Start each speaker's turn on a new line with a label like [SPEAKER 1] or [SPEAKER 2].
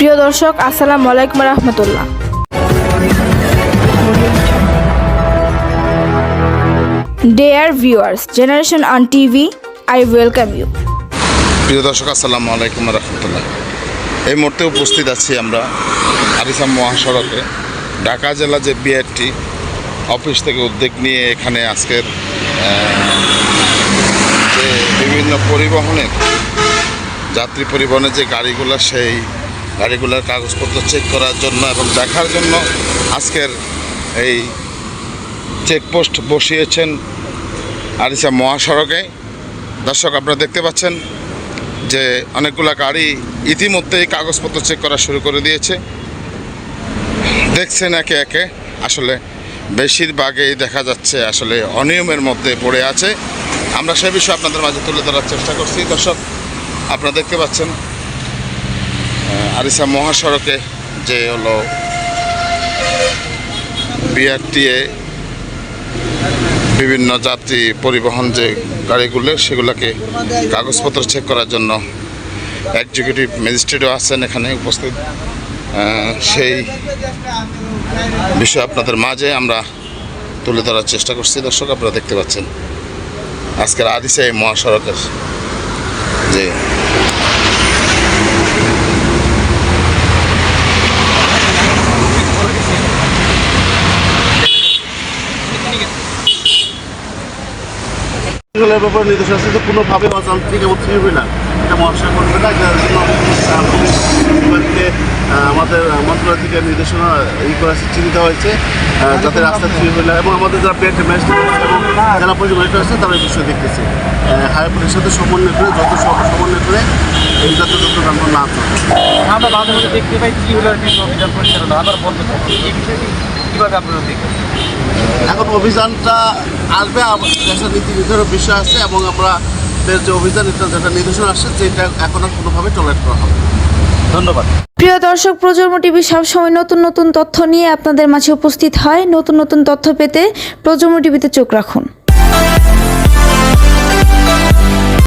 [SPEAKER 1] প্রিয় দর্শক, আসসালামু আলাইকুম রহমতুল্লাহ। Dear viewers, Generation on TV, I welcome you.
[SPEAKER 2] প্রিয় দর্শক, আসসালামু আলাইকুম রহমতুল্লাহ। এই মুহূর্তে উপস্থিত আছি আমরা আরিসা মহাসড়কে। ঢাকা জেলা যে বিআরটি অফিস থেকে উদ্যোগ নিয়ে এখানে আজকের যে বিভিন্ন পরিবহনের যাত্রী পরিবহনের যে গাড়িগুলো, সেই গাড়িগুলোর কাগজপত্র চেক করার জন্য এবং দেখার জন্য আজকের এই চেকপোস্ট বসিয়েছেন আরিসা মহাসড়কে। দর্শক, আপনারা দেখতে পাচ্ছেন যে অনেকগুলো গাড়ি ইতিমধ্যেই কাগজপত্র চেক করা শুরু করে দিয়েছে। দেখছেন একে একে, আসলে বেশিরভাগই দেখা যাচ্ছে আসলে অনিয়মের মধ্যে পড়ে আছে। আমরা সে বিষয়ে আপনাদের মাঝে তুলে ধরার চেষ্টা করছি। দর্শক, আপনারা দেখতে পাচ্ছেন আরিসা মহাসড়কে যে হলো বিআরটিএ বিভিন্ন যাত্রী পরিবহন যে গাড়িগুলো, সেগুলোকে কাগজপত্র চেক করার জন্য এক্সিকিউটিভ ম্যাজিস্ট্রেটও আছেন এখানে উপস্থিত। সেই বিষয় আপনাদের মাঝে আমরা তুলে ধরার চেষ্টা করছি। দর্শক, আপনারা দেখতে পাচ্ছেন আজকের আরিসা এই মহাসড়কের যে
[SPEAKER 3] এগুলোর ব্যাপারে নির্দেশ আছে যে কোনোভাবে অযান্ত্রিক এবং ত্রিহুইলার এটা মহাশয় করবে না। যার জন্য পুলিশকে আমাদের মন্ত্রণালয় থেকে নির্দেশনা চিঠি দেওয়া হয়েছে যাতে রাস্তায় ত্রিহুইলার এবং আমাদের যারা পেট ম্যাজিস্ট্রেট এবং জেলা পুলিশ ম্যাজিস্ট্রেট আছে তারা এই বিষয় দেখতেছে। হাইওয়ে পুলিশের সাথে সমন্বয় করে সমন্বয় করে এই যাতে যত যানবাহন না চলে।
[SPEAKER 4] আমরা মাঝে মাঝে দেখতে পাই ত্রিহুইলার কিন্তু অভিযান পরিচালনা আবার বন্ধ থাকে। এই বিষয়টি কীভাবে আপনারা দেখবেন?
[SPEAKER 3] এখন অভিযানটা আসবে, দেশের নীতি নির্ধারণের বিষয় আছে এবং আমরা যে অভিযান যেটা নির্দেশনা আসছে যেটা এখন আর কোনোভাবে টলারেট করা হবে।
[SPEAKER 4] ধন্যবাদ।
[SPEAKER 1] প্রিয় দর্শক, প্রজন্ম টিভি সবসময় নতুন নতুন তথ্য নিয়ে আপনাদের মাঝে উপস্থিত হয়। নতুন নতুন তথ্য পেতে প্রজন্ম টিভিতে চোখ রাখুন।